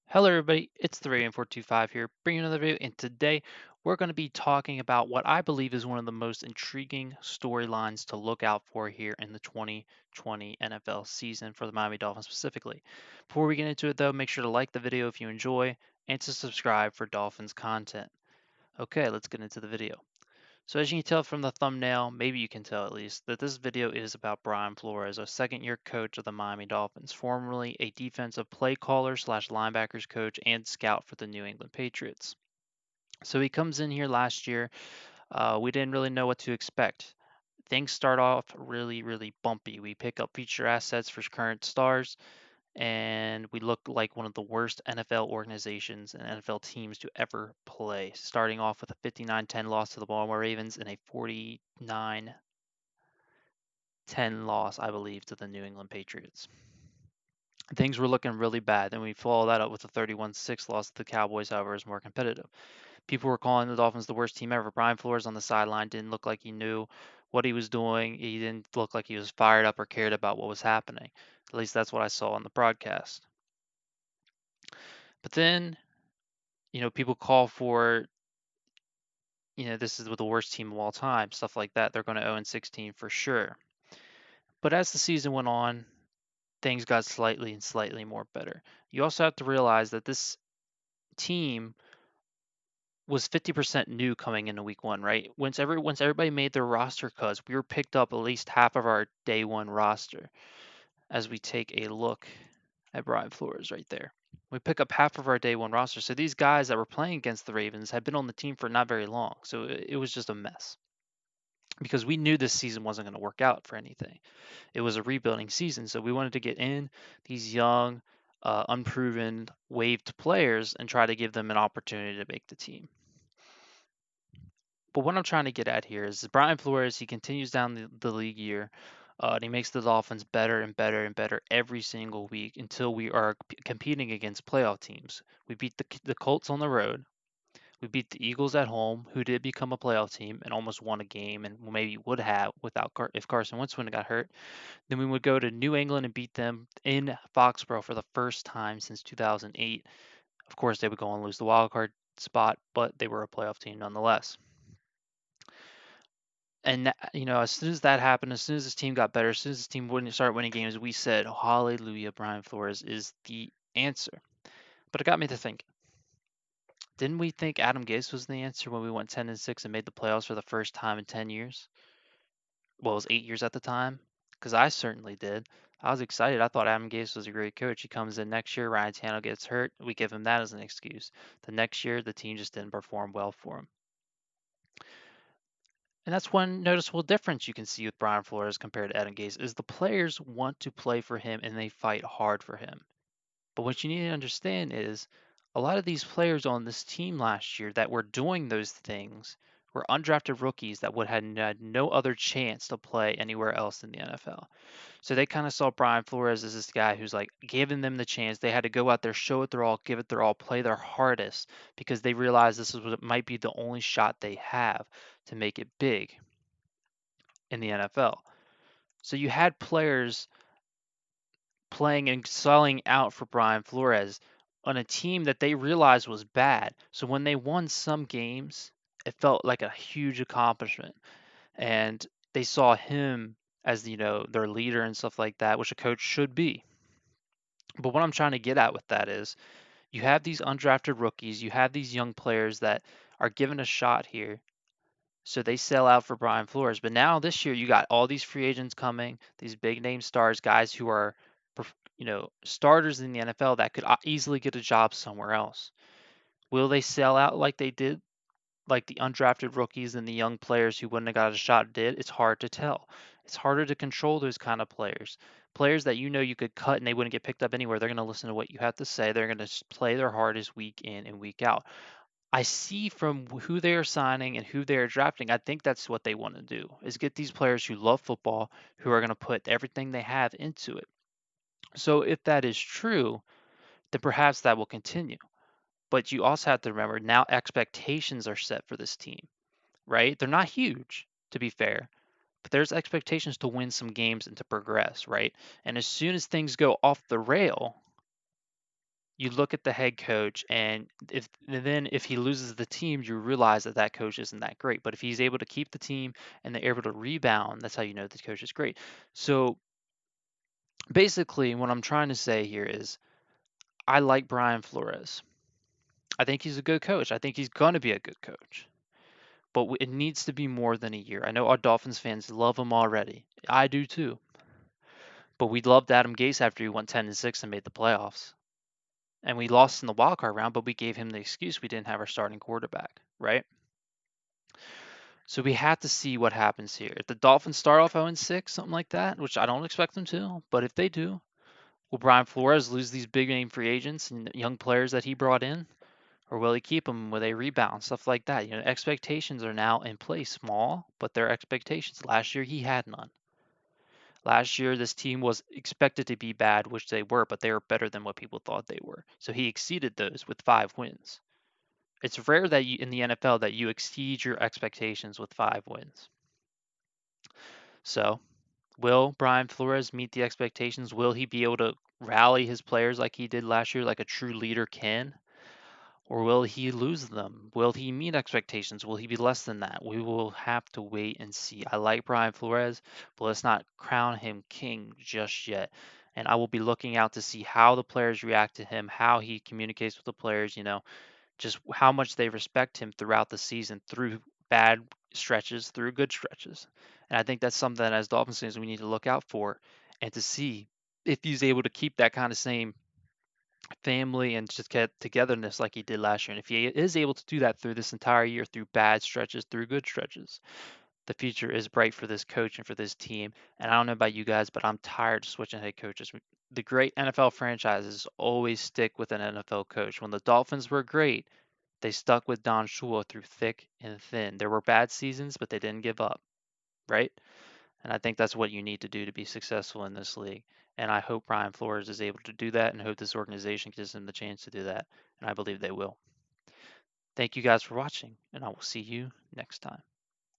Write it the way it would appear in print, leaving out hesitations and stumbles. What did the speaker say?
Hello everybody, it's the Raven425 here, bringing another video, and today we're going to be talking about what I believe is one of the most intriguing storylines to look out for here in the 2020 NFL season for the Miami Dolphins specifically. Before we get into it though, make sure to like the video if you enjoy, and to subscribe for Dolphins content. Okay, let's get into the video. So as you can tell from the thumbnail, maybe you can tell at least, that this video is about Brian Flores, a second-year coach of the Miami Dolphins, formerly a defensive play caller slash linebackers coach and scout for the New England Patriots. So he comes in here last year. We didn't really know what to expect. Things start off really, really bumpy. We pick up future assets for current stars, and we look like one of the worst NFL organizations and NFL teams to ever play, starting off with a 59-10 loss to the Baltimore Ravens and a 49-10 loss, I believe, to the New England Patriots. Things were looking really bad. Then we follow that up with a 31-6 loss to the Cowboys, however, is more competitive. People were calling the Dolphins the worst team ever. Brian Flores on the sideline didn't look like he knew what he was doing. He didn't look like he was fired up or cared about what was happening. At least that's what I saw on the broadcast. But then, people call for, this is the worst team of all time, stuff like that. They're going to 0-16 for sure. But as the season went on, things got slightly and slightly more better. You also have to realize that this team was 50% new coming into week one, right? Once everybody made their roster cuts, we were picked up at least half of our day one roster as we take a look at Brian Flores right there. We pick up half of our day one roster. So these guys that were playing against the Ravens had been on the team for not very long. So it was just a mess because we knew this season wasn't going to work out for anything. It was a rebuilding season, so we wanted to get in these young, unproven, waived players and try to give them an opportunity to make the team. But what I'm trying to get at here is Brian Flores, he continues down the league year, and he makes the Dolphins better and better and better every single week until we are competing against playoff teams. We beat the Colts on the road. We beat the Eagles at home, who did become a playoff team and almost won a game, and maybe would have without if Carson Wentz wouldn't have got hurt. Then we would go to New England and beat them in Foxborough for the first time since 2008. Of course, they would go and lose the wild card spot, but they were a playoff team nonetheless. And as soon as that happened, as soon as this team got better, as soon as this team wouldn't start winning games, we said, "Hallelujah, Brian Flores is the answer." But it got me to thinking. Didn't we think Adam Gase was the answer when we went 10-6 and made the playoffs for the first time in 10 years? Well, it was 8 years at the time, because I certainly did. I was excited. I thought Adam Gase was a great coach. He comes in next year, Ryan Tannehill gets hurt. We give him that as an excuse. The next year, the team just didn't perform well for him. And that's one noticeable difference you can see with Brian Flores compared to Adam Gase is the players want to play for him and they fight hard for him. But what you need to understand is a lot of these players on this team last year that were doing those things were undrafted rookies that would have had no other chance to play anywhere else in the NFL. So they kind of saw Brian Flores as this guy who's like giving them the chance. They had to go out there, show it their all, give it their all, play their hardest because they realized this is what might be the only shot they have to make it big in the NFL. So you had players playing and selling out for Brian Flores on a team that they realized was bad. So when they won some games, it felt like a huge accomplishment. And they saw him as, their leader and stuff like that, which a coach should be. But what I'm trying to get at with that is you have these undrafted rookies, you have these young players that are given a shot here. So they sell out for Brian Flores. But now this year you got all these free agents coming, these big name stars, guys who are starters in the NFL that could easily get a job somewhere else. Will they sell out like they did, like the undrafted rookies and the young players who wouldn't have got a shot did? It's hard to tell. It's harder to control those kind of players. Players that you could cut and they wouldn't get picked up anywhere. They're going to listen to what you have to say. They're going to play their hardest week in and week out. I see from who they are signing and who they are drafting, I think that's what they want to do is get these players who love football, who are going to put everything they have into it. So if that is true, then perhaps that will continue. But you also have to remember now expectations are set for this team, right? They're not huge, to be fair, but there's expectations to win some games and to progress, right? And as soon as things go off the rail, you look at the head coach, and then if he loses the team, you realize that that coach isn't that great. But if he's able to keep the team and they're able to rebound, that's how you know the coach is great. So basically, what I'm trying to say here is I like Brian Flores. I think he's a good coach. I think he's going to be a good coach. But it needs to be more than a year. I know our Dolphins fans love him already. I do too. But we loved Adam Gase after he went 10-6 and made the playoffs. And we lost in the wild card round, but we gave him the excuse we didn't have our starting quarterback, right? So we have to see what happens here. If the Dolphins start off 0-6, something like that, which I don't expect them to, but if they do, will Brian Flores lose these big name free agents and young players that he brought in? Or will he keep them? Will they rebound? Stuff like that. Expectations are now in place, small, but they're expectations. Last year he had none. Last year this team was expected to be bad, which they were, but they were better than what people thought they were. So he exceeded those with 5 wins. It's rare that in the NFL that you exceed your expectations with 5 wins. So, will Brian Flores meet the expectations? Will he be able to rally his players like he did last year, like a true leader can? Or will he lose them? Will he meet expectations? Will he be less than that? We will have to wait and see. I like Brian Flores, but let's not crown him king just yet. And I will be looking out to see how the players react to him, how he communicates with the players, just how much they respect him throughout the season, through bad stretches, through good stretches. And I think that's something that as Dolphins fans we need to look out for and to see if he's able to keep that kind of same family and just get togetherness like he did last year. And if he is able to do that through this entire year, through bad stretches, through good stretches, the future is bright for this coach and for this team. And I don't know about you guys, but I'm tired of switching head coaches. The great NFL franchises always stick with an NFL coach. When the Dolphins were great, they stuck with Don Shula through thick and thin. There were bad seasons, but they didn't give up, right? And I think that's what you need to do to be successful in this league. And I hope Brian Flores is able to do that and hope this organization gives him the chance to do that. And I believe they will. Thank you guys for watching, and I will see you next time.